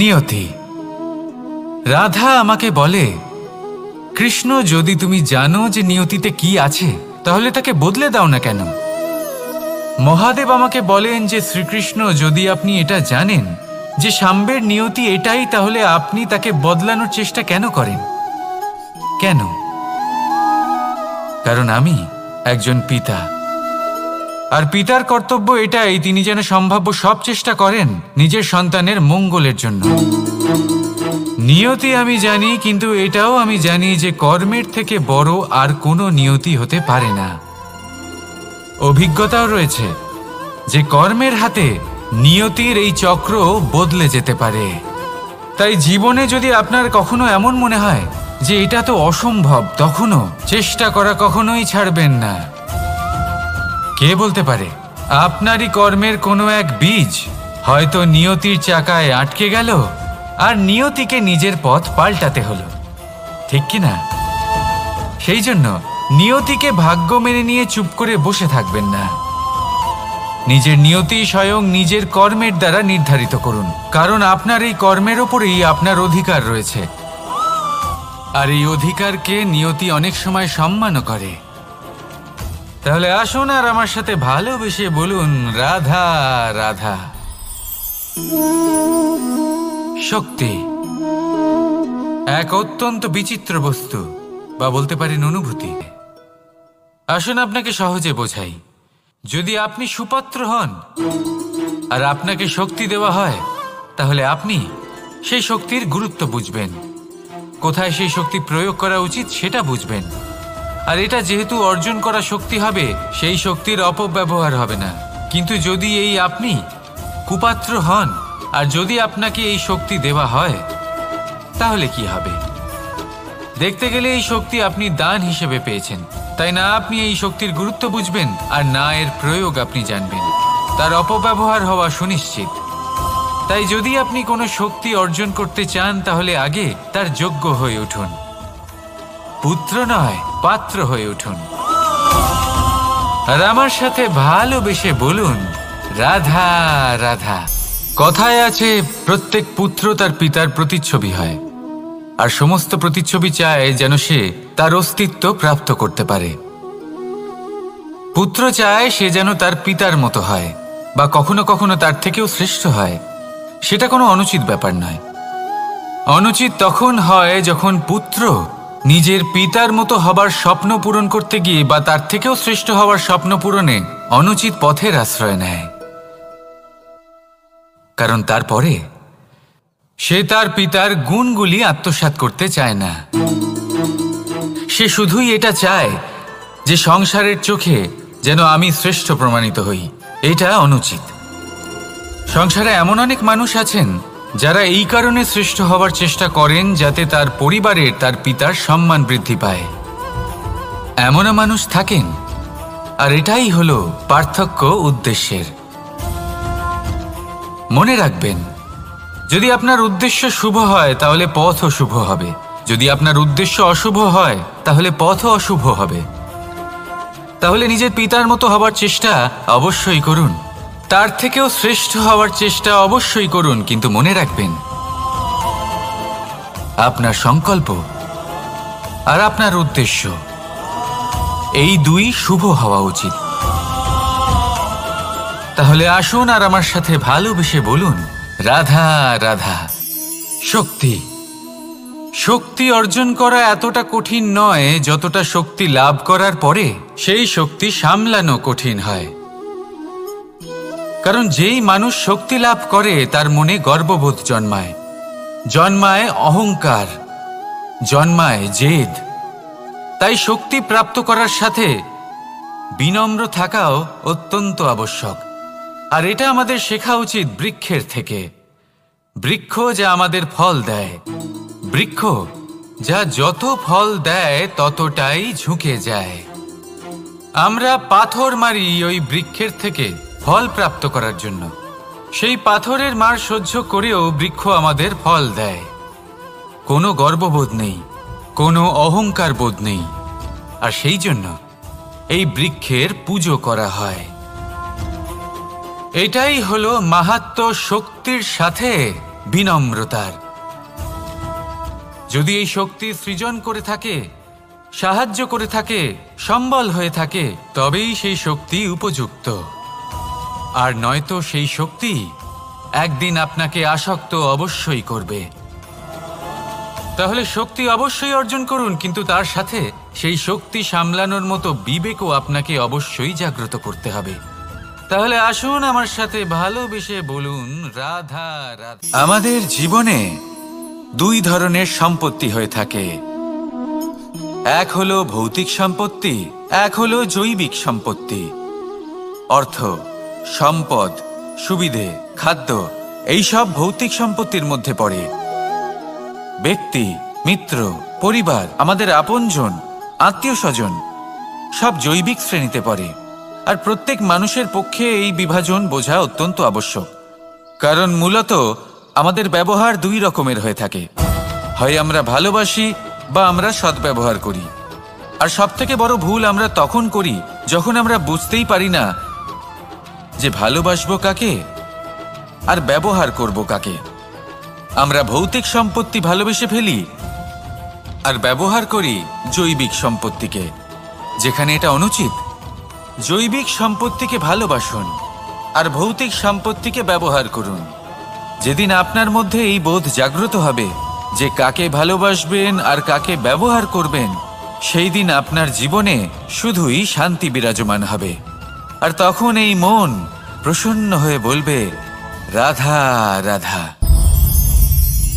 নিয়তি। রাধা আমাকে বলে, কৃষ্ণ, যদি তুমি জানো যে নিয়তিতে কি আছে তাহলে তাকে বদলে দাও না কেন? মহাদেব আমাকে বলেন যে শ্রীকৃষ্ণ, যদি আপনি এটা জানেন যে সাম্বের নিয়তি এটাই, তাহলে আপনি তাকে বদলানোর চেষ্টা কেন করেন? কেন? কারণ আমি একজন পিতা, আর পিতার কর্তব্য এটাই, তিনি যেন সম্ভাব্য সব চেষ্টা করেন নিজের সন্তানের মঙ্গলের জন্য। নিয়তি আমি জানি, কিন্তু এটাও আমি জানি যে কর্মের থেকে বড় আর কোনো নিয়তি হতে পারে না। অভিজ্ঞতাও রয়েছে যে কর্মের হাতে নিয়তির এই চক্র বদলে যেতে পারে। তাই জীবনে যদি আপনার কখনো এমন মনে হয় যে এটা তো অসম্ভব, তখনও চেষ্টা করা কখনোই ছাড়বেন না। কে বলতে পারে আপনারই কর্মের কোনো এক বীজ হয়তো নিয়তির চাকায় আটকে গেল, আর নিয়তিকে নিজের পথ পাল্টাতে হলো, ঠিক কি না? সেই জন্য নিয়তিকে ভাগ্য মেনে নিয়ে চুপ করে বসে থাকবেন না। নিজের নিয়তি স্বয়ং নিজের কর্মের দ্বারা নির্ধারিত করুন, কারণ আপনার এই কর্মের ওপরেই আপনার অধিকার রয়েছে, আর এই অধিকারকে নিয়তি অনেক সময় সম্মানও করে। তাহলে আসুন আর আমার সাথে ভালোবেসে বলুন, রাধা রাধা। শক্তি এক অত্যন্ত বিচিত্র বস্তু, বা বলতে পারেন অনুভূতি। আসুন আপনাকে সহজে বোঝাই। যদি আপনি সুপাত্র হন আর আপনাকে শক্তি দেওয়া হয়, তাহলে আপনি সেই শক্তির গুরুত্ব বুঝবেন, কোথায় সেই শক্তি প্রয়োগ করা উচিত সেটা বুঝবেন। আর এটা যেহেতু অর্জন করা শক্তি হবে, সেই শক্তির অপব্যবহার হবে না। কিন্তু যদি এই আপনি কুপাত্র হন আর যদি আপনাকে এই শক্তি দেওয়া হয়, তাহলে কি হবে? দেখতে গেলে এই শক্তি আপনি দান হিসেবে পেয়েছেন, তাই না আপনি এই শক্তির গুরুত্ব বুঝবেন, আর না এর প্রয়োগ আপনি জানবেন। তার অপব্যবহার হওয়া সুনিশ্চিত। তাই যদি আপনি কোনো শক্তি অর্জন করতে চান, তাহলে আগে তার যোগ্য হয়ে উঠুন। পুত্র নয়, পাত্র হয়ে উঠুন। আর আমার সাথে ভালোবেসে বলুন, রাধা রাধা। কথায় আছে, প্রত্যেক পুত্র তার পিতার প্রতিচ্ছবি হয়, আর সমস্ত প্রতিচ্ছবি চায় যেন সে তার অস্তিত্ব প্রাপ্ত করতে পারে। পুত্র চায় সে যেন তার পিতার মতো হয়, বা কখনো কখনো তার থেকেও শ্রেষ্ঠ হয়। সেটা কোনো অনুচিত ব্যাপার নয়। অনুচিত তখন হয় যখন পুত্র নিজের পিতার মতো হবার স্বপ্ন পূরণ করতে গিয়ে বা তার থেকেও শ্রেষ্ঠ হওয়ার স্বপ্ন পূরণে অনুচিত পথের আশ্রয় নেয়। কারণ তারপরে সে তার পিতার গুণগুলি আত্মসাৎ করতে চায় না। সে শুধুই এটা চায় যে সংসারের চোখে যেন আমি শ্রেষ্ঠ প্রমাণিত হই। এটা অনুচিত। সংসারে এমন অনেক মানুষ আছেন যারা এই কারণে শ্রেষ্ঠ হবার চেষ্টা করেন যাতে তার পরিবারের তার পিতার সম্মান বৃদ্ধি পায়। এমনও মানুষ থাকেন, আর এটাই হলো পার্থক্য উদ্দেশ্যের। মনে রাখবেন, যদি আপনার উদ্দেশ্য শুভ হয় তাহলে পথও শুভ হবে, যদি আপনার উদ্দেশ্য অশুভ হয় তাহলে পথও অশুভ হবে। তাহলে নিজের পিতার মতো হবার চেষ্টা অবশ্যই করুন, তার থেকেও শ্রেষ্ঠ হওয়ার চেষ্টা অবশ্যই করুন, কিন্তু মনে রাখবেন আপনার সংকল্প আর আপনার উদ্দেশ্য এই দুই শুভ হওয়া উচিত। তাহলে আসুন আর আমার সাথে ভালোবেসে বলুন, রাধা রাধা। শক্তি শক্তি অর্জন করা এতটা কঠিন নয় যতটা শক্তি লাভ করার পরে সেই শক্তি সামলানো কঠিন হয়। কারণ যেই মানুষ শক্তি লাভ করে তার মনে গর্ববোধ জন্মায়, জন্মায় অহংকার, জন্মায় জেদ। তাই শক্তি প্রাপ্ত করার সাথে বিনম্র থাকাও অত্যন্ত আবশ্যক। আর এটা আমাদের শেখা উচিত বৃক্ষের থেকে। বৃক্ষ যা আমাদের ফল দেয়, বৃক্ষ যা যত ফল দেয় ততটাই ঝুঁকে যায়। আমরা পাথর মারি ওই বৃক্ষের থেকে ফল প্রাপ্ত করার জন্য। সেই পাথরের মার সহ্য করেও বৃক্ষ আমাদের ফল দেয়। কোনো গর্ববোধ নেই, কোনো অহংকার বোধ নেই, আর সেই জন্য এই বৃক্ষের পুজো করা হয়। এটাই হলো মাহাত্ম্য শক্তির সাথে বিনম্রতার। যদি এই শক্তি সৃজন করে থাকে, সাহায্য করে থাকে, সম্বল হয়ে থাকে, তবেই সেই শক্তি উপযুক্ত। আর নয়তো সেই শক্তি একদিন আপনাকে আসক্ত অবশ্যই করবে। তাহলে শক্তি অবশ্যই অর্জন করুন, কিন্তু তার সাথে সেই শক্তি সামলানোর মতো বিবেকও আপনাকে অবশ্যই জাগ্রত করতে হবে। তাহলে আসুন আমার সাথে ভালোবেসে বলুন, রাধা রাধা। আমাদের জীবনে দুই ধরনের সম্পত্তি হয়ে থাকে, এক হলো ভৌতিক সম্পত্তি, এক হলো জৈবিক সম্পত্তি। অর্থ, সম্পদ, সুবিধে, খাদ্য, এইসব ভৌতিক সম্পত্তির মধ্যে পড়ে। ব্যক্তি, মিত্র, পরিবার, আমাদের আপনজন, আত্মীয় স্বজন সব জৈবিক শ্রেণীতে পড়ে। আর প্রত্যেক মানুষের পক্ষে এই বিভাজন বোঝা অত্যন্ত আবশ্যক, কারণ মূলত আমাদের ব্যবহার দুই রকমের হয়ে থাকে। হয় আমরা ভালোবাসি বা আমরা সদ্ব্যবহার করি। আর সবথেকে বড় ভুল আমরা তখন করি যখন আমরা বুঝতেই পারি না যে ভালোবাসবো কাকে আর ব্যবহার করব কাকে। আমরা ভৌতিক সম্পত্তি ভালোবেসে ফেলি আর ব্যবহার করি জৈবিক সম্পত্তিকে, যেখানে এটা অনুচিত। জৈবিক সম্পত্তিকে ভালোবাসুন আর ভৌতিক সম্পত্তিকে ব্যবহার করুন। যেদিন আপনার মধ্যে এই বোধ জাগ্রত হবে যে কাকে ভালোবাসবেন আর কাকে ব্যবহার করবেন, সেই দিন আপনার জীবনে শুধুই শান্তি বিরাজমান হবে। আর তখন এই মন প্রসন্ন হয়ে বলবে, রাধা রাধা।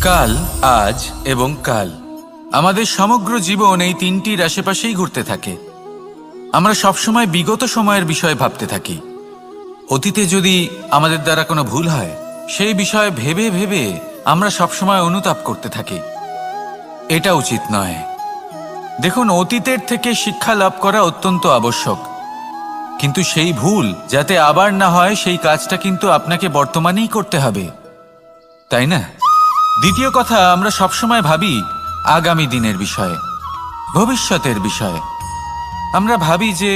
কাল, আজ এবং কাল, আমাদের সমগ্র জীবন এই তিনটির আশেপাশেই ঘুরতে থাকে। আমরা সবসময় বিগত সময়ের বিষয়ে ভাবতে থাকি। অতীতে যদি আমাদের দ্বারা কোনো ভুল হয়, সেই বিষয়ে ভেবে ভেবে আমরা সবসময় অনুতাপ করতে থাকি। এটা উচিত নয়। দেখুন, অতীতের থেকে শিক্ষা লাভ করা অত্যন্ত আবশ্যক, কিন্তু সেই ভুল যাতে আবার না হয় সেই কাজটা কিন্তু আপনাকে বর্তমানেই করতে হবে, তাই না? দ্বিতীয় কথা, আমরা সবসময় ভাবি আগামী দিনের বিষয়ে, ভবিষ্যতের বিষয়ে। আমরা ভাবি যে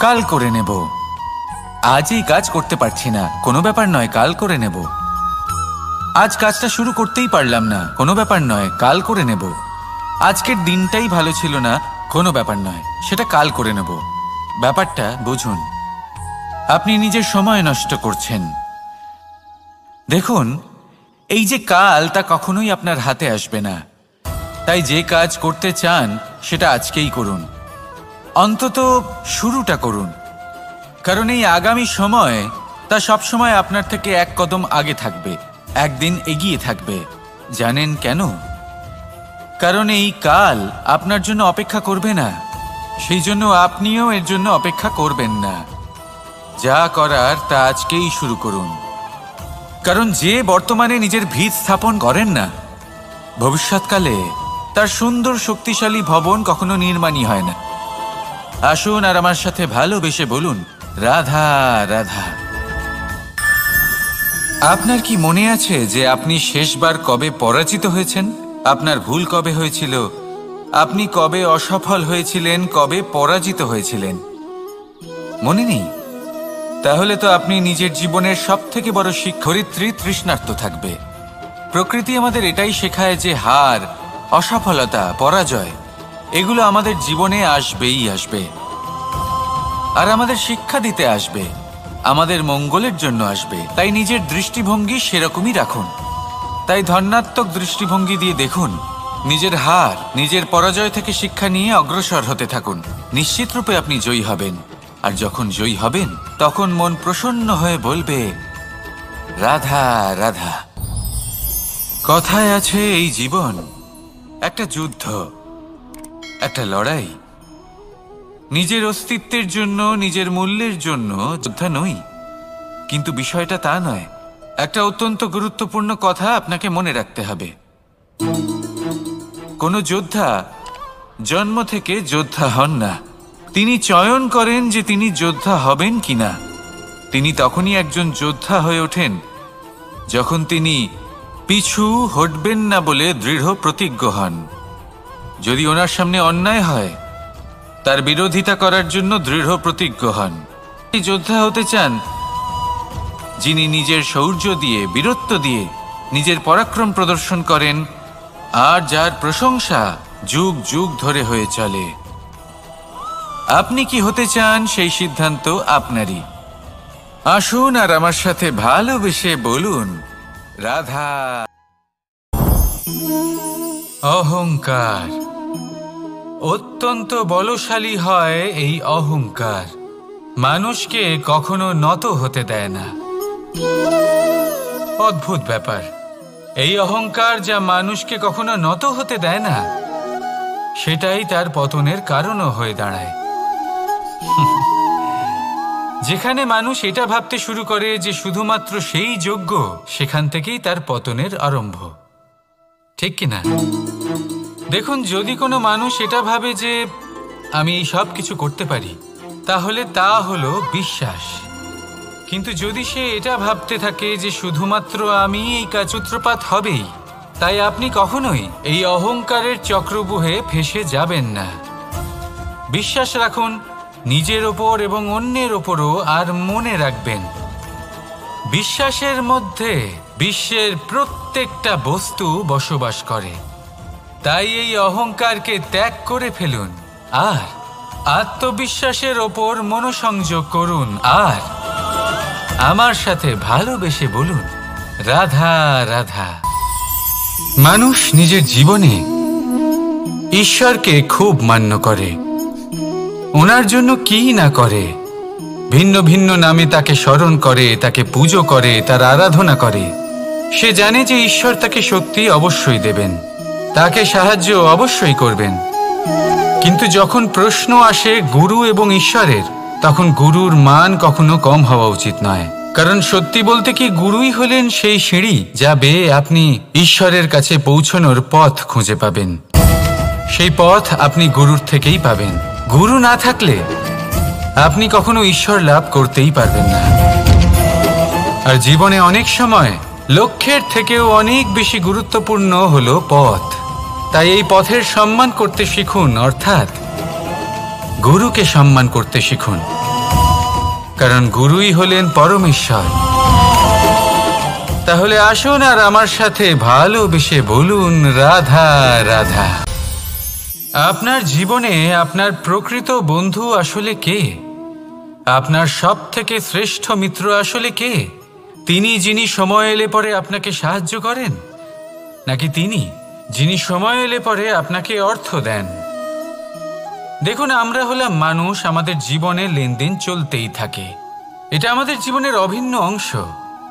কাল করে নেব, আজ এই কাজ করতে পারছি না, কোনো ব্যাপার নয়, কাল করে নেব। আজ কাজটা শুরু করতেই পারলাম না, কোনো ব্যাপার নয়, কাল করে নেব। আজকের দিনটাই ভালো ছিল না, কোনো ব্যাপার নয়, সেটা কাল করে নেব। ব্যাপারটা বুঝুন, আপনি নিজের সময় নষ্ট করছেন। দেখুন, এই যে কাল, তা কখনোই আপনার হাতে আসবে না। তাই যে কাজ করতে চান সেটা আজকেই করুন, অন্তত শুরুটা করুন। কারণ এই আগামী সময় তা সবসময় আপনার থেকে এক কদম আগে থাকবে, একদিন এগিয়ে থাকবে। জানেন কেন? কারণ এই কাল আপনার জন্য অপেক্ষা করবে না, সেই জন্য আপনিও এর জন্য অপেক্ষা করবেন না। যা করার তা আজকেই শুরু করুন। কারণ যে বর্তমানে নিজের ভিত স্থাপন করেন না, ভবিষ্যৎকালে তার সুন্দর শক্তিশালী ভবন কখনো নির্মাণই হয় না। আসুন আর আমার সাথে ভালোবেসে বলুন, রাধা রাধা। আপনার কি মনে আছে যে আপনি শেষবার কবে পরাজিত হয়েছেন? আপনার ভুল কবে হয়েছিল? আপনি কবে অসফল হয়েছিলেন, কবে পরাজিত হয়েছিলেন? মনে নেই? তাহলে তো আপনি নিজের জীবনের সবথেকে বড় শিক্ষার্থী তৃষ্ণার্ত থাকবে। প্রকৃতি আমাদের এটাই শেখায় যে হার, অসফলতা, পরাজয় এগুলো আমাদের জীবনে আসবেই আসবে, আর আমাদের শিক্ষা দিতে আসবে, আমাদের মঙ্গলের জন্য আসবে। তাই নিজের দৃষ্টিভঙ্গি সেরকমই রাখুন। তাই ধনাত্মক দৃষ্টিভঙ্গি দিয়ে দেখুন, নিজের হার, নিজের পরাজয় থেকে শিক্ষা নিয়ে অগ্রসর হতে থাকুন। নিশ্চিত রূপে আপনি জয়ী হবেন। আর যখন জয়ী হবেন, তখন মন প্রসন্ন হয়ে বলবে, রাধা রাধা। কথায় আছে, এই জীবন একটা যুদ্ধ, একটা লড়াই। নিজের অস্তিত্বের জন্য, নিজের মূল্যের জন্য যোদ্ধা নই, কিন্তু বিষয়টা তা নয়। একটা অত্যন্ত গুরুত্বপূর্ণ কথা আপনাকে মনে রাখতে হবে। কোনো যোদ্ধা জন্ম থেকে যোদ্ধা হন না, তিনি চয়ন করেন যে তিনি যোদ্ধা হবেন কিনা। তিনি তখনই একজন যোদ্ধা হয়ে ওঠেন যখন তিনি পিছু হটবেন না বলে দৃঢ় প্রতিজ্ঞ হন। যদি ওনার সামনে অন্যায় হয়, তার বিরোধিতা করার জন্য দৃঢ় প্রতিজ্ঞ হন। এই যোদ্ধা হতে চান যিনি নিজের শৌর্য দিয়ে, বীরত্ব দিয়ে নিজের পরাক্রম প্রদর্শন করেন আর যার প্রশংসা যুগ যুগ ধরে হয়ে চলে। আপনি কি হতে চান সেই সিদ্ধান্ত আপনারই। আসুন আর আমার সাথে ভালোবেসে বলুন রাধা। অহংকার অত্যন্ত বলশালী হয়। এই অহংকার মানুষকে কখনো নত হতে দেয় না। অদ্ভুত ব্যাপার, এই অহংকার যা মানুষকে কখনো নত হতে দেয় না, সেটাই তার পতনের কারণও হয়ে দাঁড়ায়। যেখানে মানুষ এটা ভাবতে শুরু করে যে শুধুমাত্র সেই যোগ্য, সেখান থেকেই তার পতনের আরম্ভ, ঠিক কিনা? দেখুন, যদি কোনো মানুষ এটা ভাবে যে আমি এই সব কিছু করতে পারি, তাহলে তা হলো বিশ্বাস। কিন্তু যদি সে এটা ভাবতে থাকে যে শুধুমাত্র আমি এই কাজ সূত্রপাত হবেই, তাই আপনি কখনোই এই অহংকারের চক্রব্যূহে ফেঁসে যাবেন না। বিশ্বাস রাখুন নিজের ওপর এবং অন্যের ওপরও। আর মনে রাখবেন, বিশ্বাসের মধ্যে বিশ্বের প্রত্যেকটা বস্তু বসবাস করে। তাই এই অহংকারকে ত্যাগ করে ফেলুন আর আত্মবিশ্বাসের ওপর মনোসংযোগ করুন। আর আমার সাথে ভালোবেসে বলুন রাধা রাধা। মানুষ নিজের জীবনে ঈশ্বরকে খুব মান্য করে, ওনার জন্য কি না করে। ভিন্ন ভিন্ন নামে তাকে স্মরণ করে, তাকে পুজো করে, তার আরাধনা করে। সে জানে যে ঈশ্বর তাকে শক্তি অবশ্যই দেবেন, তাকে সাহায্য অবশ্যই করবেন। কিন্তু যখন প্রশ্ন আসে গুরু এবং ঈশ্বরের, তখন গুরুর মান কখনো কম হওয়া উচিত নয়। কারণ সত্যি বলতে কি, গুরুই হলেন সেই সিঁড়ি যা বেয়ে আপনি ঈশ্বরের কাছে পৌঁছানোর পথ খুঁজে পাবেন। সেই পথ আপনি গুরুর থেকেই পাবেন। গুরু না থাকলে আপনি কখনো ঈশ্বর লাভ করতেই পারবেন না। আর জীবনে অনেক সময় লক্ষ্যের থেকেও অনেক বেশি গুরুত্বপূর্ণ হলো পথ। তাই এই পথের সম্মান করতে শিখুন, অর্থাৎ গুরুকে সম্মান করতে শিখুন। কারণ গুরুই হলেন পরমেশ্বর। তাহলে আসুন আর আমার সাথে ভালোবেসে বলুন রাধা রাধা। আপনার জীবনে আপনার প্রকৃত বন্ধু আসলে কে? আপনার সবথেকে শ্রেষ্ঠ মিত্র আসলে কে? তিনি যিনি সময় এলে পরে আপনাকে সাহায্য করেন, নাকি তিনি যিনি সময় এলে পরে আপনাকে অর্থ দেন? দেখুন, আমরা হলাম মানুষ, আমাদের জীবনে লেনদেন চলতেই থাকে। এটা আমাদের জীবনের অভিন্ন অংশ।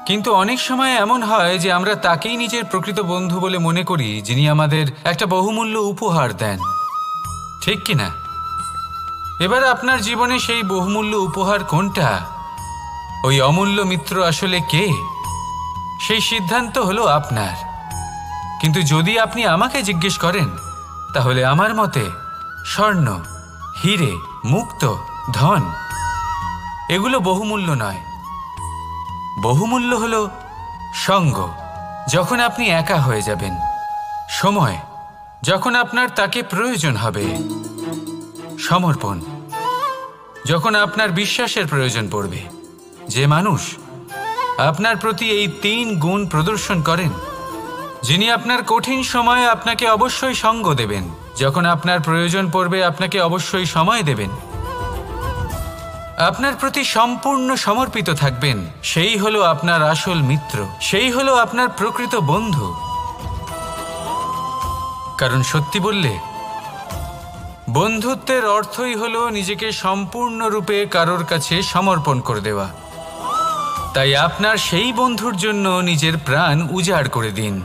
কিন্তু অনেক সময় এমন হয় যে আমরা তাকেই নিজের প্রকৃত বন্ধু বলে মনে করি, যিনি আমাদের একটা বহুমূল্য উপহার দেন, ঠিক কিনা? এবার আপনার জীবনে সেই বহুমূল্য উপহার কোনটা, ওই অমূল্য মিত্র আসলে কে, সেই সিদ্ধান্ত হলো আপনার। কিন্তু যদি আপনি আমাকে জিজ্ঞেস করেন, তাহলে আমার মতে স্বর্ণ, হিরে, মুক্ত, ধন এগুলো বহুমূল্য নয়। বহুমূল্য হলো সঙ্গ, যখন আপনি একা হয়ে যাবেন; সময়, যখন আপনার তাকে প্রয়োজন হবে; সমর্পণ, যখন আপনার বিশ্বাসের প্রয়োজন পড়বে। যে মানুষ আপনার প্রতি এই 3 গুণ প্রদর্শন করেন, যিনি আপনার কঠিন সময়ে আপনাকে অবশ্যই সঙ্গ দেবেন, যখন আপনার প্রয়োজন পড়বে আপনাকে অবশ্যই সময় দেবেন, আপনার প্রতি সম্পূর্ণ সমর্পিত থাকবেন, সেই হলো আপনার আসল মিত্র, সেই হলো আপনার প্রকৃত বন্ধু। কারণ সত্যি বললে, বন্ধুত্বের অর্থই হলো নিজেকে সম্পূর্ণরূপে কারোর কাছে সমর্পণ করে দেওয়া। তাই আপনার সেই বন্ধুর জন্য নিজের প্রাণ উজাড় করে দিন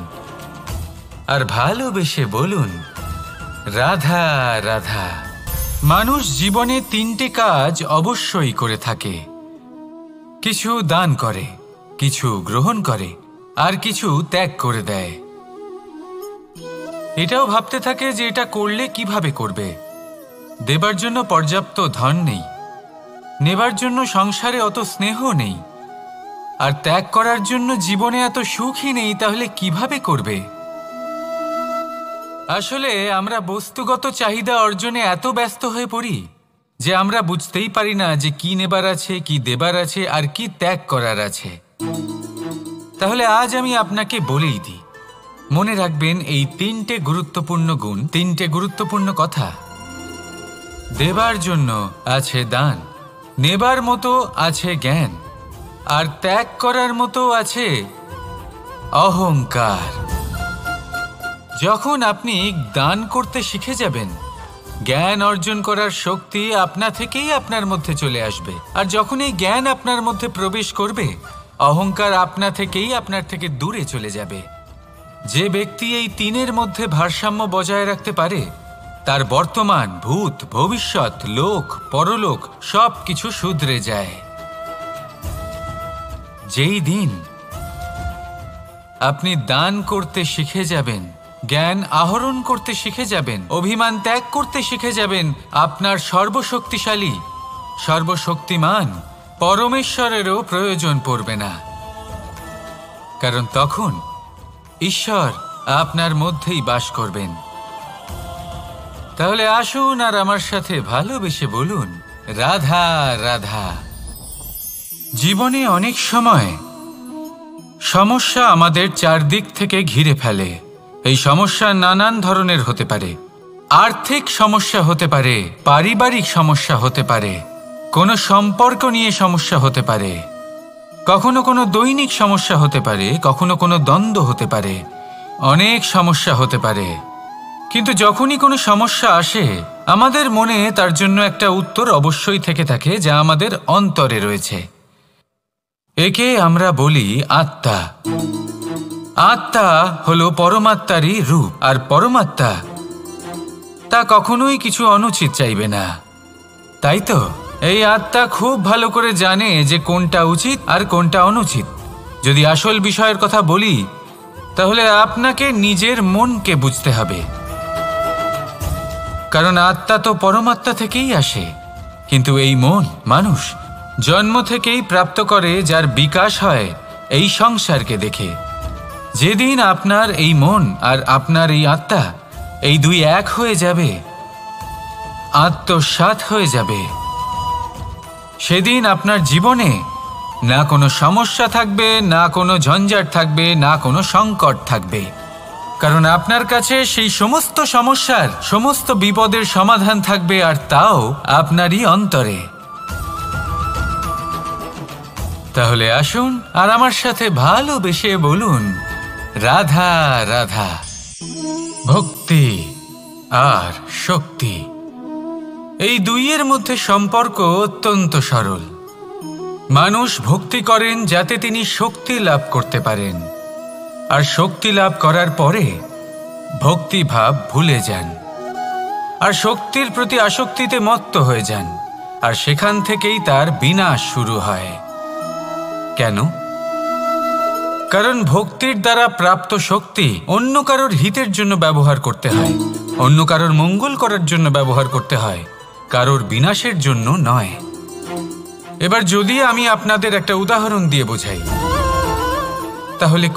আর ভালোবেসে বলুন রাধা রাধা। মানুষ জীবনে 3টে কাজ অবশ্যই করে থাকে: কিছু দান করে, কিছু গ্রহণ করে, আর কিছু ত্যাগ করে দেয়। এটাও ভাবতে থাকে যে এটা করলে কিভাবে করবে। দেবার জন্য পর্যাপ্ত ধন নেই, নেবার জন্য সংসারে অত স্নেহ নেই, আর ত্যাগ করার জন্য জীবনে এত সুখই নেই, তাহলে কিভাবে করবে? আসলে আমরা বস্তুগত চাহিদা অর্জনে এত ব্যস্ত হয়ে পড়ি যে আমরা বুঝতেই পারি না যে কি নেবার আছে, কি দেবার আছে, আর কি ত্যাগ করার আছে। তাহলে আজ আমি আপনাকে বলেই দিই, মনে রাখবেন এই তিনটে গুরুত্বপূর্ণ গুণ, তিনটে গুরুত্বপূর্ণ কথা। দেবার জন্য আছে দান, নেবার মতো আছে জ্ঞান, আর ত্যাগ করার মতো আছে অহংকার। যখন আপনি দান করতে শিখে যাবেন, জ্ঞান অর্জন করার শক্তি আপনা থেকেই আপনার মধ্যে চলে আসবে। আর যখন এই জ্ঞান আপনার মধ্যে প্রবেশ করবে, অহংকার আপনা থেকেই আপনার থেকে দূরে চলে যাবে। যে ব্যক্তি এই তিনের মধ্যে ভারসাম্য বজায় রাখতে পারে, তার বর্তমান, ভূত, ভবিষ্যৎ, লোক, পরলোক সব কিছু শুধরে যায়। যেই দিন আপনি দান করতে শিখে যাবেন, জ্ঞান আহরণ করতে শিখে যাবেন, অভিমান ত্যাগ করতে শিখে যাবেন, আপনার সর্বশক্তিশালী, সর্বশক্তিমান পরমেশ্বরেরও প্রয়োজন পড়বে না। কারণ তখন ঈশ্বর আপনার মধ্যেই বাস করবেন। তাহলে আসুন আর আমার সাথে ভালোবেসে বলুন, রাধা রাধা। জীবনে অনেক সময় সমস্যা আমাদের চারদিক থেকে ঘিরে ফেলে। এই সমস্যা নানান ধরনের হতে পারে। আর্থিক সমস্যা হতে পারে, পারিবারিক সমস্যা হতে পারে, কোনো সম্পর্ক নিয়ে সমস্যা হতে পারে, কখনো কোনো দৈনিক সমস্যা হতে পারে, কখনো কোনো দ্বন্দ্ব হতে পারে, অনেক সমস্যা হতে পারে। কিন্তু যখনই কোনো সমস্যা আসে, আমাদের মনে তার জন্য একটা উত্তর অবশ্যই থেকে থাকে, যা আমাদের অন্তরে রয়েছে। একে আমরা বলি আত্মা। আত্মা হলো পরমাত্মারই রূপ, আর পরমাত্মা তা কখনোই কিছু অনুচিত চাইবে না, তাই তো? এই আত্মা খুব ভালো করে জানে যে কোনটা উচিত আর কোনটা অনুচিত। যদি আসল বিষয়ের কথা বলি, তাহলে আপনাকে নিজের মনকে বুঝতে হবে। কারণ আত্মা তো পরমাত্মা থেকেই আসে, কিন্তু এই মন মানুষ জন্ম থেকেই প্রাপ্ত করে, যার বিকাশ হয় এই সংসারকে দেখে। যেদিন আপনার এই মন আর আপনার এই আত্মা, এই দুই এক হয়ে যাবে, আত্মসাৎ হয়ে যাবে, সেদিন আপনার জীবনে না কোনো সমস্যা থাকবে, না কোনো ঝঞ্ঝাট থাকবে, না কোনো সংকট থাকবে। কারণ আপনার কাছে সেই সমস্ত সমস্যার, সমস্ত বিপদের সমাধান থাকবে, আর তাও আপনারই অন্তরে। তাহলে আসুন আর আমার সাথে ভালোবেসে বলুন, রাধা রাধা। ভক্তি আর শক্তি, এই দুইয়ের মধ্যে সম্পর্ক অত্যন্ত সরল। মানুষ ভক্তি করেন যাতে তিনি শক্তি লাভ করতে পারেন, আর শক্তি লাভ করার পরে ভক্তিভাব ভুলে যান, আর শক্তির প্রতি আসক্তিতে মত্ত হয়ে যান, আর সেখান থেকেই তার বিনাশ শুরু হয়। কেন? কারণ ভক্তির দ্বারা প্রাপ্ত শক্তি অন্য কারোর হিতের জন্য ব্যবহার করতে হয়, অন্য কারোর মঙ্গল করার জন্য ব্যবহার করতে হয়, কারোর বিনাশের জন্য নয়। এবার যদি আমি আপনাদের একটা উদাহরণ দিয়ে বোঝাই, তাহলে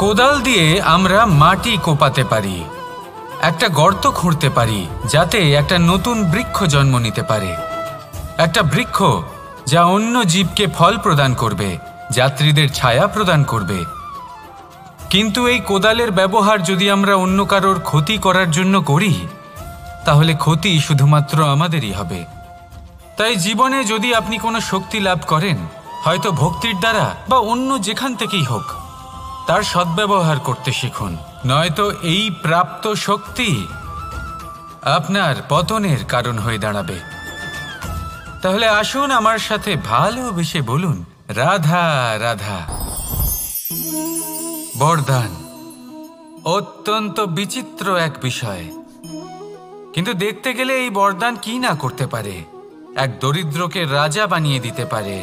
কোদাল দিয়ে আমরা মাটি কোপাতে পারি, একটা গর্ত খুঁড়তে পারি, যাতে একটা নতুন বৃক্ষ জন্ম নিতে পারে, একটা বৃক্ষ যা অন্য জীবকে ফল প্রদান করবে, যাত্রীদের ছায়া প্রদান করবে। কিন্তু এই কোদালের ব্যবহার যদি আমরা অন্য কারোর ক্ষতি করার জন্য করি, তাহলে ক্ষতি শুধুমাত্র আমাদেরই হবে। তাই জীবনে যদি আপনি কোনো শক্তি লাভ করেন, হয়তো ভক্তির দ্বারা বা অন্য যেখান থেকেই হোক, তার সদ্ব্যবহার করতে শিখুন, নয়তো এই প্রাপ্ত শক্তি আপনার পতনের কারণ হয়ে দাঁড়াবে। তাহলে আসুন আমার সাথে ভালোবেসে বলুন, রাধা রাধা। বরদান অত্যন্ত বিচিত্র এক বিষয়, কিন্তু দেখতে গেলে এই বরদান কি না করতে পারে। এক দরিদ্রকে রাজা বানিয়ে দিতে পারে,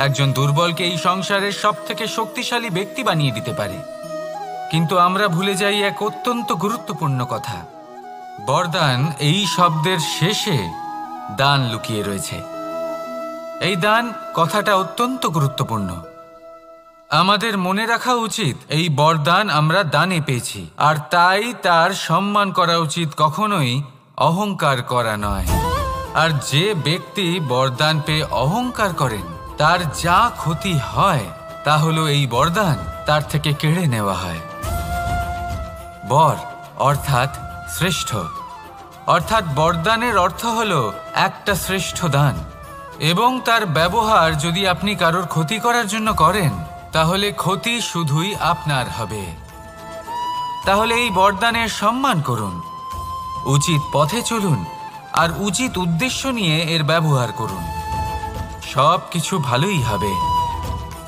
একজন দুর্বলকে এই সংসারের সবথেকে শক্তিশালী ব্যক্তি বানিয়ে দিতে পারে। কিন্তু আমরা ভুলে যাই এক অত্যন্ত গুরুত্বপূর্ণ কথা, বরদান এই শব্দের শেষে দান লুকিয়ে রয়েছে। এই দান কথাটা অত্যন্ত গুরুত্বপূর্ণ। আমাদের মনে রাখা উচিত এই বরদান আমরা দানে পেয়েছি, আর তাই তার সম্মান করা উচিত, কখনোই অহংকার করা নয়। আর যে ব্যক্তি বরদান পেয়ে অহংকার করেন, তার যা ক্ষতি হয় তা হলো এই বরদান তার থেকে কেড়ে নেওয়া হয়। বর অর্থাৎ শ্রেষ্ঠ, অর্থাৎ বরদানের অর্থ হলো একটা শ্রেষ্ঠ দান, এবং তার ব্যবহার যদি আপনি কারোর ক্ষতি করার জন্য করেন তাহলে ক্ষতি শুধুই আপনার হবে। তাহলে এই বরদানের সম্মান করুন, উচিত পথে চলুন আর উচিত উদ্দেশ্য নিয়ে এর ব্যবহার করুন, সব কিছু ভালোই হবে।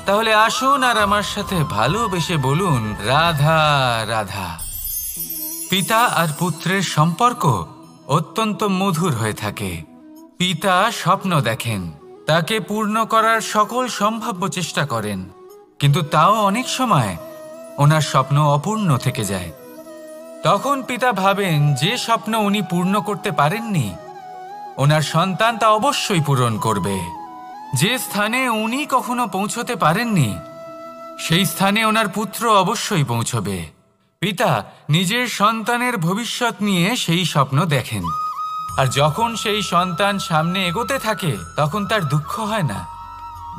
তাহলে আসুন আর আমার সাথে ভালোবেসে বলুন, রাধা রাধা। পিতা আর পুত্রের সম্পর্ক অত্যন্ত মধুর হয়ে থাকে। পিতা স্বপ্ন দেখেন, তাকে পূর্ণ করার সকল সম্ভাব্য চেষ্টা করেন, কিন্তু তাও অনেক সময় ওনার স্বপ্ন অপূর্ণ থেকে যায়। তখন পিতা ভাবেন যে স্বপ্ন উনি পূর্ণ করতে পারেননি ওনার সন্তান তা অবশ্যই পূরণ করবে। যে স্থানে উনি কখনো পৌঁছতে পারেননি সেই স্থানে ওনার পুত্র অবশ্যই পৌঁছবে। পিতা নিজের সন্তানের ভবিষ্যৎ নিয়ে সেই স্বপ্ন দেখেন, আর যখন সেই সন্তান সামনে এগোতে থাকে তখন তার দুঃখ হয় না,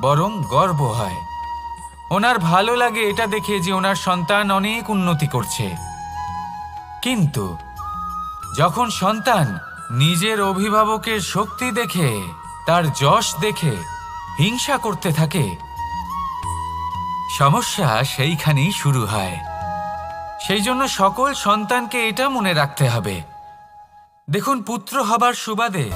বরং গর্ব হয়। ওনার ভালো লাগে এটা দেখে যে ওনার সন্তান অনেক উন্নতি করছে। কিন্তু যখন সন্তান নিজের অভিভাবকের শক্তি দেখে, তার যশ দেখে হিংসা করতে থাকে, সমস্যা সেইখানেই শুরু হয়। সেই জন্য সকল সন্তানকে এটা মনে রাখতে হবে, দেখুন, পুত্র হবার সুবাদে,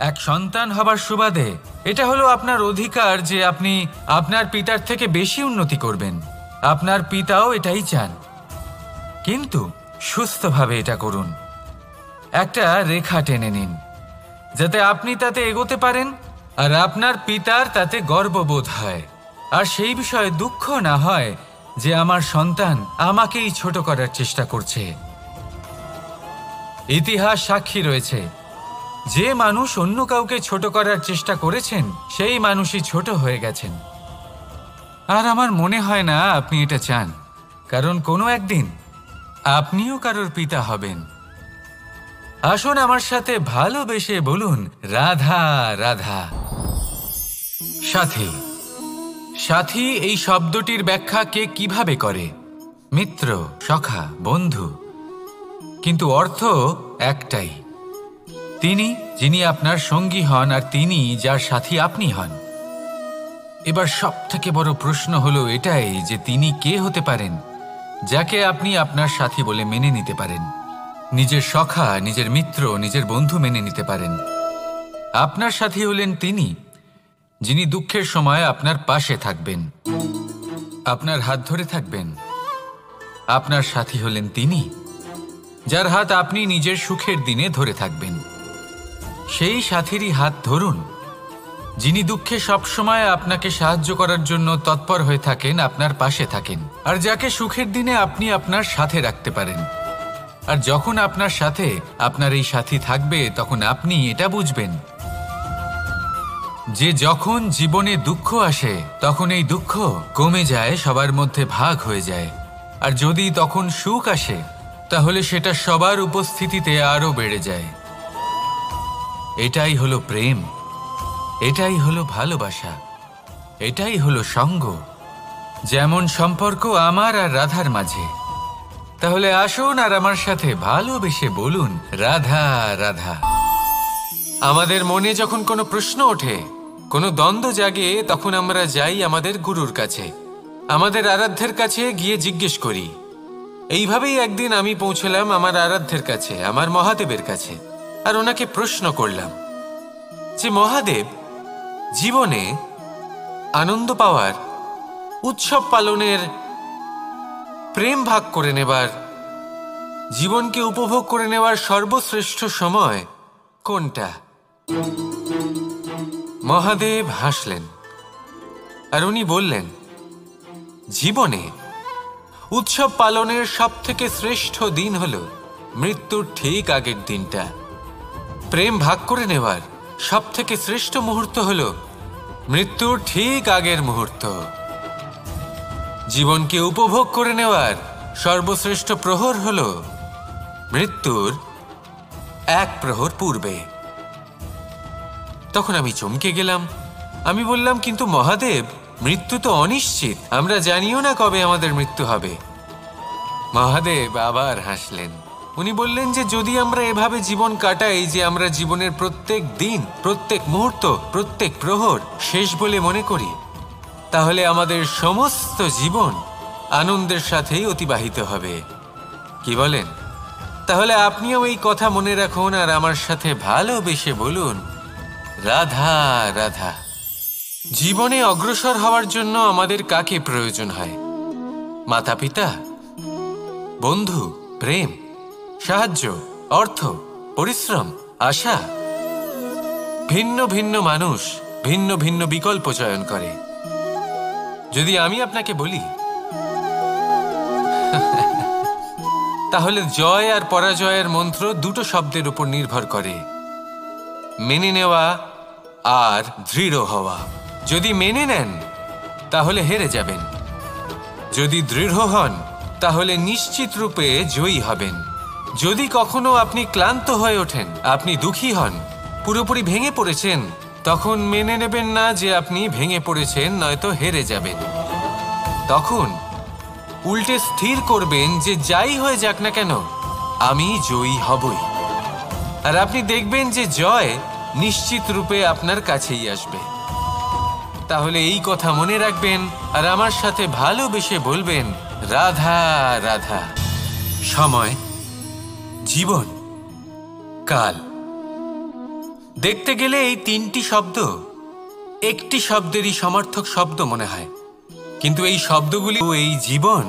এক সন্তান হবার সুবাদে এটা হলো আপনার অধিকার যে আপনি আপনার পিতার থেকে বেশি উন্নতি করবেন। আপনার পিতাও এটাই চান, কিন্তু সুস্থভাবে এটা করুন। একটা রেখা টেনে নিন যাতে আপনি তাতে এগোতে পারেন আর আপনার পিতার তাতে গর্ববোধ হয়, আর সেই বিষয়ে দুঃখ না হয় যে আমার সন্তান আমাকেই ছোট করার চেষ্টা করছে। ইতিহাস সাক্ষী রয়েছে, যে মানুষ অন্য কাউকে ছোট করার চেষ্টা করেছেন সেই মানুষই ছোট হয়ে গেছেন। আর আমার মনে হয় না আপনি এটা চান, কারণ কোনো একদিন আপনিও কারোর পিতা হবেন। আসুন আমার সাথে ভালোবেসে বলুন, রাধা রাধা। সাথী। সাথী এই শব্দটির ব্যাখ্যা কে কিভাবে করে? মিত্র, সখা, বন্ধু, কিন্তু অর্থ একটাই। তিনি যিনি আপনার সঙ্গী হন আর তিনি যার সাথী আপনি হন। এবার সবথেকে বড় প্রশ্ন হলো এটাই যে তিনি কে হতে পারেন যাকে আপনি আপনার সাথী বলে মেনে নিতে পারেন। নিজের সখা, নিজের মিত্র, নিজের বন্ধু মেনে নিতে পারেন। আপনার সাথী হলেন তিনি যিনি দুঃখের সময় আপনার পাশে থাকবেন, আপনার হাত ধরে থাকবেন। আপনার সাথী হলেন তিনি যার হাত আপনি নিজের সুখের দিনে ধরে থাকবেন। সেই সাথীরই হাত ধরুন যিনি দুঃখে সবসময় আপনাকে সাহায্য করার জন্য তৎপর হয়ে থাকেন, আপনার পাশে থাকেন, আর যাকে সুখের দিনে আপনি আপনার সাথে রাখতে পারেন। আর যখন আপনার সাথে আপনার এই সাথী থাকবে তখন আপনি এটা বুঝবেন যে যখন জীবনে দুঃখ আসে তখন এই দুঃখ কমে যায়, সবার মধ্যে ভাগ হয়ে যায়। আর যদি তখন সুখ আসে তাহলে সেটা সবার উপস্থিতিতে আরো বেড়ে যায়। এটাই হলো প্রেম, এটাই হলো ভালোবাসা, এটাই হলো সঙ্গ, যেমন সম্পর্ক আমার আর রাধার মাঝে। তাহলে আসুন আর আমার সাথে ভালোবেসে বলুন, রাধা রাধা। আমাদের মনে যখন কোনো প্রশ্ন ওঠে, কোনো দ্বন্দ্ব জাগে, তখন আমরা যাই আমাদের গুরুর কাছে, আমাদের আরাধ্যের কাছে গিয়ে জিজ্ঞেস করি। এইভাবেই একদিন আমি পৌঁছলাম আমার আরাধ্যের কাছে, আমার মহাদেবের কাছে, আর ওনাকে প্রশ্ন করলাম যে মহাদেব, জীবনে আনন্দ পাওয়ার, উৎসব পালনের, প্রেম ভাগ করে নেবার, জীবনকে উপভোগ করে নেওয়ার সর্বশ্রেষ্ঠ সময় কোনটা? মহাদেব হাসলেন আর উনি বললেন, জীবনে উৎসব পালনের সবথেকে শ্রেষ্ঠ দিন হলো মৃত্যুর ঠিক আগের দিনটা। প্রেম ভাগ করে নেওয়ার সবথেকে শ্রেষ্ঠ মুহূর্ত হলো মৃত্যুর ঠিক আগের মুহূর্ত। জীবনকে উপভোগ করে নেওয়ার সর্বশ্রেষ্ঠ প্রহর হলো মৃত্যুর এক প্রহর পূর্বে। তখন আমি চমকে গেলাম। আমি বললাম, কিন্তু মহাদেব, মৃত্যু তো অনিশ্চিত, আমরা জানিও না কবে আমাদের মৃত্যু হবে। মহাদেব আবার হাসলেন। উনি বললেন যে যদি আমরা এভাবে জীবন কাটাই যে আমরা জীবনের প্রত্যেক দিন, প্রত্যেক মুহূর্ত, প্রত্যেক প্রহর শেষ বলে মনে করি, তাহলে আমাদের সমস্ত জীবন আনন্দের সাথেই অতিবাহিত হবে। কি বলেন? তাহলে আপনিও এই কথা মনে রাখুন আর আমার সাথে ভালোবেসে বলুন, রাধা রাধা। জীবনে অগ্রসর হওয়ার জন্য আমাদের কাকে প্রয়োজন হয়? মাতা পিতা, বন্ধু, প্রেম, সাহায্য, অর্থ, পরিশ্রম, আশা। ভিন্ন ভিন্ন মানুষ ভিন্ন ভিন্ন বিকল্প চয়ন করে। যদি আমি আপনাকে বলি তাহলে জয় আর পরাজয়ের মন্ত্র দুটো শব্দের উপর নির্ভর করে, মেনে নেওয়া আর দৃঢ় হওয়া। যদি মেনে নেন তাহলে হেরে যাবেন, যদি দৃঢ় হন তাহলে নিশ্চিত রূপে জয়ী হবেন। যদি কখনো আপনি ক্লান্ত হয়ে ওঠেন, আপনি দুঃখী হন, পুরোপুরি ভেঙে পড়েছেন, তখন মেনে নেবেন না যে আপনি ভেঙে পড়েছেন, নয়তো হেরে যাবেন। তখন উল্টে স্থির করবেন যে যাই হয়ে যাক না কেন আমি জয়ী হবই। আর আপনি দেখবেন যে জয় নিশ্চিত রূপে আপনার কাছেই আসবে। তাহলে এই কথা মনে রাখবেন আর আমার সাথে ভালোবেসে বলবেন, রাধা রাধা। সময়, জীবন, কাল। দেখতে গেলে এই তিনটি শব্দ একটি শব্দেরই সমার্থক শব্দ মনে হয়, কিন্তু এই শব্দগুলি এই জীবন,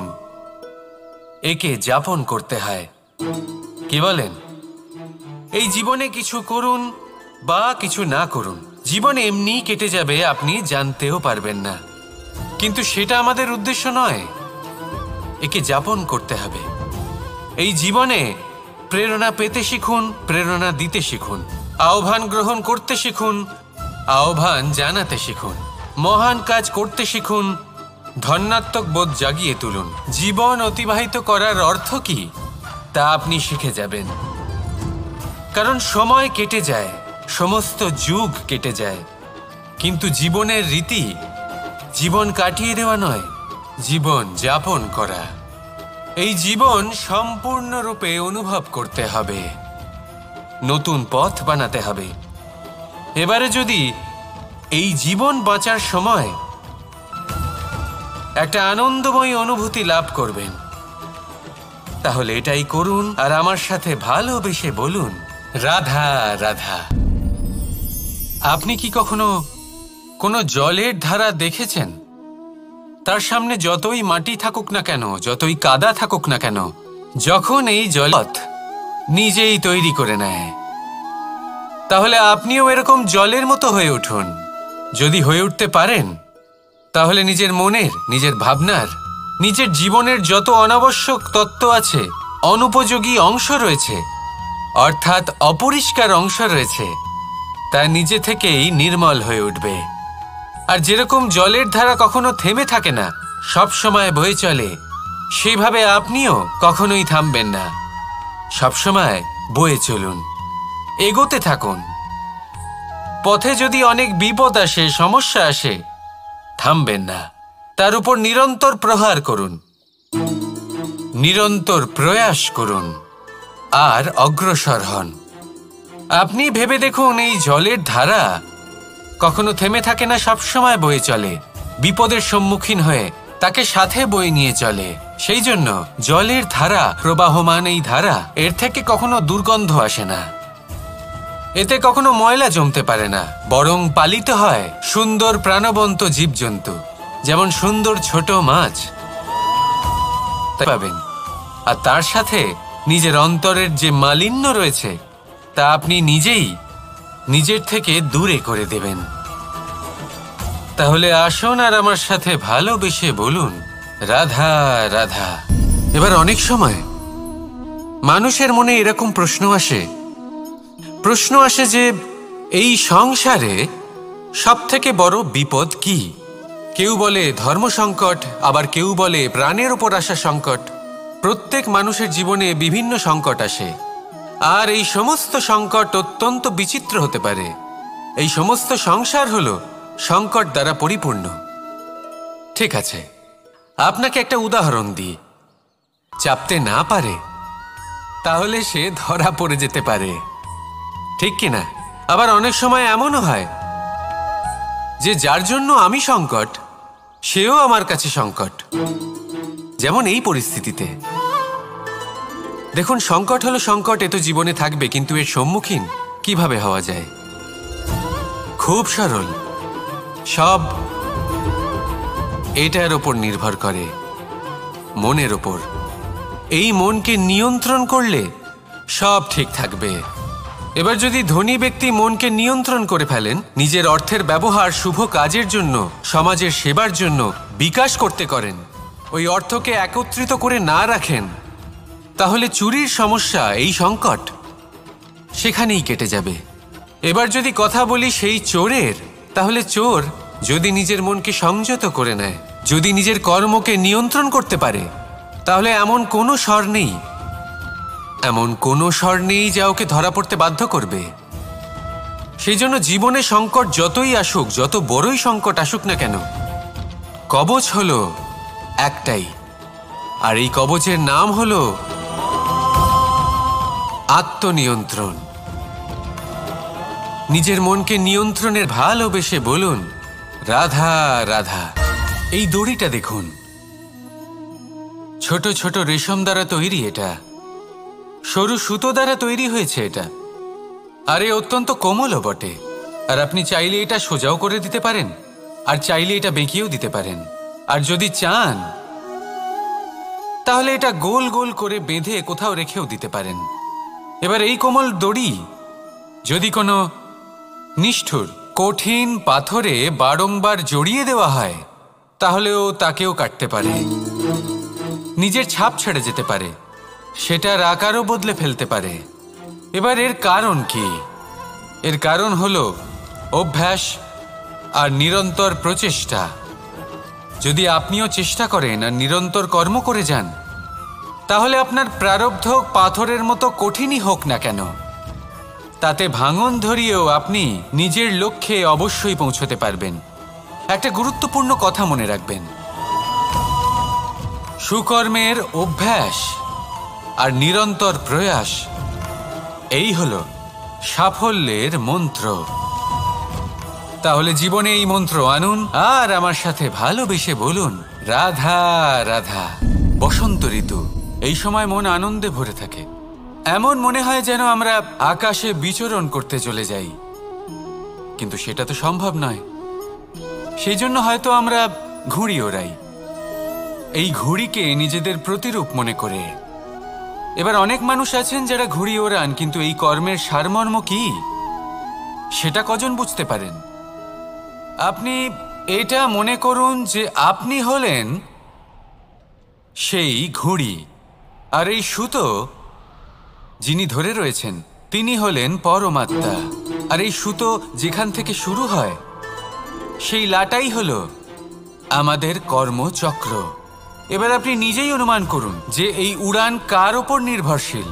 একে যাপন করতে হয়। কি বলেন? এই জীবনে কিছু করুন বা কিছু না করুন, জীবন এমনি কেটে যাবে, আপনি জানতেও পারবেন না। কিন্তু সেটা আমাদের উদ্দেশ্য নয়, একে যাপন করতে হবে। এই জীবনে প্রেরণা পেতে শিখুন, প্রেরণা দিতে শিখুন, আহ্বান গ্রহণ করতে শিখুন, আহ্বান জানাতে শিখুন, মহান কাজ করতে শিখুন, ধন্যাত্মক বোধ জাগিয়ে তুলুন। জীবন অতিবাহিত করার অর্থ কি তা আপনি শিখে যাবেন। কারণ সময় কেটে যায়, সমস্ত যুগ কেটে যায়, কিন্তু জীবনের রীতি জীবন কাটিয়ে দেওয়া নয়, জীবন যাপন করা। এই জীবন সম্পূর্ণরূপে অনুভব করতে হবে, নতুন পথ বানাতে হবে। এবারে যদি এই জীবন বাঁচার সময় একটা আনন্দময় অনুভূতি লাভ করবেন, তাহলে এটাই করুন আর আমার সাথে ভালোবেসে বলুন, রাধা রাধা। আপনি কি কখনো কোনো জলের ধারা দেখেছেন? তার সামনে যতই মাটি থাকুক না কেন, যতই কাদা থাকুক না কেন, যখন এই জলপথ নিজেই তৈরি করে নেয়, তাহলে আপনিও এরকম জলের মতো হয়ে উঠুন। যদি হয়ে উঠতে পারেন, তাহলে নিজের মনের, নিজের ভাবনার, নিজের জীবনের যত অনাবশ্যক তত্ত্ব আছে, অনুপযোগী অংশ রয়েছে, অর্থাৎ অপরিষ্কার অংশ রয়েছে, তা নিজে থেকেই নির্মল হয়ে উঠবে। আর যেরকম জলের ধারা কখনো থেমে থাকে না, সব সময় বয়ে চলে, সেইভাবে আপনিও কখনোই থামবেন না, সবসময় বয়ে চলুন, এগোতে থাকুন। পথে যদি অনেক বিপদ আসে, সমস্যা আসে, থামবেন না, তার উপর নিরন্তর প্রহার করুন, নিরন্তর প্রয়াস করুন আর অগ্রসর হন। আপনি ভেবে দেখুন, এই জলের ধারা কখনো থেমে থাকে না, সবসময় বয়ে চলে, বিপদের সম্মুখীন হয়ে তাকে সাথে বয়ে নিয়ে চলে। সেই জন্য জলের ধারা, প্রবাহমান এই ধারা, এর থেকে কখনো দুর্গন্ধ আসে না, এতে কখনো ময়লা জমতে পারে না, বরং পালিত হয় সুন্দর প্রাণবন্ত জীবজন্তু, যেমন সুন্দর ছোট মাছ পাবেন। আর তার সাথে নিজের অন্তরের যে মালিন্য রয়েছে, তা আপনি নিজেই নিজের থেকে দূরে করে দেবেন। তাহলে আসুন আর আমার সাথে ভালোবেসে বলুন, রাধা রাধা। এবার অনেক সময় মানুষের মনে এরকম প্রশ্ন আসে যে এই সংসারে সবথেকে বড় বিপদ কি? কেউ বলে ধর্ম সংকট, আবার কেউ বলে প্রাণের উপর আসা সংকট। প্রত্যেক মানুষের জীবনে বিভিন্ন সংকট আসে, আর এই সমস্ত সংকট অত্যন্ত বিচিত্র হতে পারে। এই সমস্ত সংসার হলো সংকট দ্বারা পরিপূর্ণ। ঠিক আছে, আপনাকে একটা উদাহরণ দিই। চাপতে না পারে তাহলে সে ধরা পড়ে যেতে পারে, ঠিক কিনা? আবার অনেক সময় এমনও হয় যে যার জন্য আমি সংকট, সেও আমার কাছে সংকট। যেমন এই পরিস্থিতিতে দেখুন, সংকট হলো সংকট, এ তো জীবনে থাকবে, কিন্তু এর সম্মুখীন কিভাবে হওয়া যায়? খুব সরল। সব এটার ওপর নির্ভর করে, মনের ওপর। এই মনকে নিয়ন্ত্রণ করলে সব ঠিক থাকবে। এবার যদি ধনী ব্যক্তি মনকে নিয়ন্ত্রণ করে ফেলেন, নিজের অর্থের ব্যবহার শুভ কাজের জন্য, সমাজের সেবার জন্য বিকাশ করতে করেন, ওই অর্থকে একত্রিত করে না রাখেন, তাহলে চুরির সমস্যা, এই সংকট সেখানেই কেটে যাবে। এবার যদি কথা বলি সেই চোরের, তাহলে চোর যদি নিজের মনকে সংযত করে নেয়, যদি নিজের কর্মকে নিয়ন্ত্রণ করতে পারে, তাহলে এমন কোনো স্বর নেই, এমন কোনো স্বর নেই যা ওকে ধরা পড়তে বাধ্য করবে। সেই জন্য জীবনে সংকট যতই আসুক, যত বড়ই সংকট আসুক না কেন, কবচ হলো একটাই, আর এই কবচের নাম হলো আত্মনিয়ন্ত্রণ। নিজের মনকে নিয়ন্ত্রণের ভালোবেসে বলুন, রাধা রাধা। এই দড়িটা দেখুন, ছোট ছোট রেশম দ্বারা তৈরি, এটা সরু সুতো দ্বারা তৈরি হয়েছে এটা, আর এ অত্যন্ত কোমলও বটে। আর আপনি চাইলে এটা সোজাও করে দিতে পারেন, আর চাইলে এটা বেঁকিয়েও দিতে পারেন, আর যদি চান তাহলে এটা গোল গোল করে বেঁধে কোথাও রেখেও দিতে পারেন। এবার এই কোমল দড়ি যদি কোনো নিষ্ঠুর কঠিন পাথরে বারংবার জড়িয়ে দেওয়া হয়, তাহলেও তাকেও কাটতে পারে, নিজের ছাপ ছেড়ে যেতে পারে, সেটার আকারও বদলে ফেলতে পারে। এবার এর কারণ কি? এর কারণ হলো অভ্যাস আর নিরন্তর প্রচেষ্টা। যদি আপনিও চেষ্টা করেন আর নিরন্তর কর্ম করে যান, তাহলে আপনার প্রারব্ধ পাথরের মতো কঠিনই হোক না কেন, তাতে ভাঙন ধরিয়েও আপনি নিজের লক্ষ্যে অবশ্যই পৌঁছতে পারবেন। একটা গুরুত্বপূর্ণ কথা মনে রাখবেন, সুকর্মের অভ্যাস আর নিরন্তর প্রয়াস, এই হলো সাফল্যের মন্ত্র। তাহলে জীবনে এই মন্ত্র আনুন আর আমার সাথে ভালোবেসে বলুন, রাধা রাধা। বসন্ত ঋতু, এই সময় মন আনন্দে ভরে থাকে, এমন মনে হয় যেন আমরা আকাশে বিচরণ করতে চলে যাই, কিন্তু সেটা তো সম্ভব নয়। সেই জন্য হয়তো আমরা ঘুড়ি ওড়াই, এই ঘুড়িকে নিজেদের প্রতিরূপ মনে করে। এবার অনেক মানুষ আছেন যারা ঘুড়ি ওড়ান, কিন্তু এই কর্মের সারমর্ম কি সেটা কজন বুঝতে পারেন? আপনি এটা মনে করুন যে আপনি হলেন সেই ঘুড়ি, আর এই সুতো যিনি ধরে রয়েছেন তিনি হলেন পরমাত্মা। আর এই সুতো যেখান থেকে শুরু হয়, সেই লাটাই হলো আমাদের কর্মচক্র। এবার আপনি নিজেই অনুমান করুন যে এই উড়ান কার ওপর নির্ভরশীল?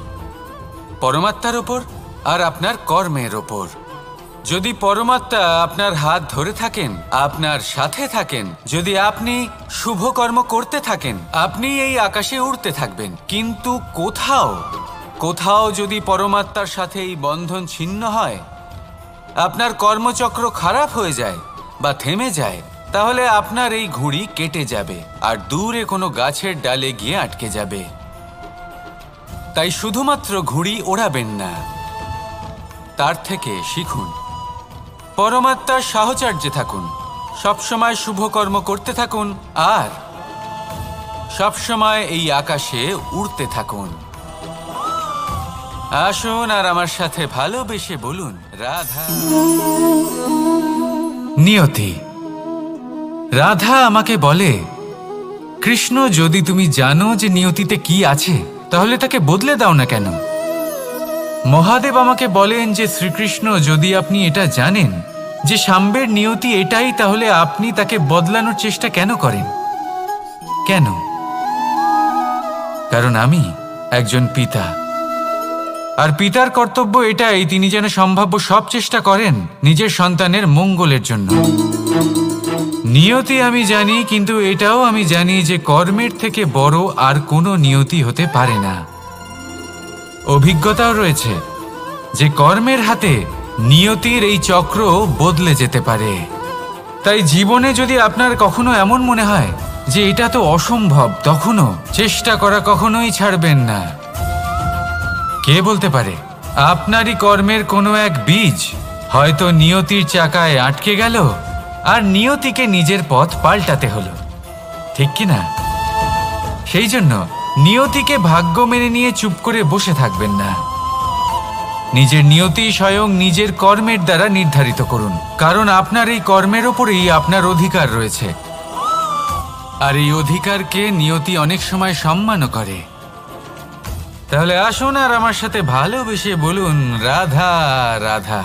পরমাত্মার ওপর আর আপনার কর্মের ওপর। যদি পরমাত্মা আপনার হাত ধরে থাকেন, আপনার সাথে থাকেন, যদি আপনি শুভ কর্ম করতে থাকেন, আপনি এই আকাশে উড়তে থাকবেন। কিন্তু কোথাও কোথাও যদি পরমাত্মার সাথে এই বন্ধন ছিন্ন হয়, আপনার কর্মচক্র খারাপ হয়ে যায় বা থেমে যায়, তাহলে আপনার এই ঘুড়ি কেটে যাবে আর দূরে কোনো গাছের ডালে গিয়ে আটকে যাবে। তাই শুধুমাত্র ঘুড়ি ওড়াবেন না, তার থেকে শিখুন, পরমাত্মার সাহচর্যে থাকুন, সবসময় শুভ কর্ম করতে থাকুন আর সবসময় এই আকাশে উড়তে থাকুন। আসুন আর আমার সাথে ভালোবেসে বলুন, রাধা। নিয়তি। রাধা আমাকে বলে, কৃষ্ণ, যদি তুমি জানো যে নিয়তিতে কি আছে, তাহলে তাকে বদলে দাও না কেন? মহাদেব আমাকে বলেন যে শ্রীকৃষ্ণ, যদি আপনি এটা জানেন যে সাম্বের নিয়তি এটাই, তাহলে আপনি তাকে বদলানোর চেষ্টা কেন করেন? কেন? কারণ আমি একজন পিতা, আর পিতার কর্তব্য এটাই, তিনি যেন সম্ভাব্য সব চেষ্টা করেন নিজের সন্তানের মঙ্গলের জন্য। নিয়তি আমি জানি, কিন্তু এটাও আমি জানি যে কর্মের থেকে বড় আর কোনো নিয়তি হতে পারে না। অভিজ্ঞতাও রয়েছে যে কর্মের হাতে নিয়তির এই চক্র বদলে যেতে পারে। তাই জীবনে যদি আপনার কখনো এমন মনে হয় যে এটা তো অসম্ভব, তখনও চেষ্টা করা কখনোই ছাড়বেন না। কে বলতে পারে আপনারই কর্মের কোনো এক বীজ হয়তো নিয়তির চাকায় আটকে গেল আর নিয়তিকে নিজের পথ পাল্টাতে হলো, ঠিক কি না? সেই জন্য নিয়তিকে ভাগ্য মেনে নিয়ে চুপ করে বসে থাকবেন না। নিজের নিয়তি স্বয়ং নিজের কর্মের দ্বারা নির্ধারিত করুন, কারণ আপনার এই কর্মের ওপরেই আপনার অধিকার রয়েছে। আর এই অধিকারকে নিয়তি অনেক সময় সম্মানও করে। তাহলে আসুন আর আমার সাথে ভালোবেসে বলুন রাধা রাধা।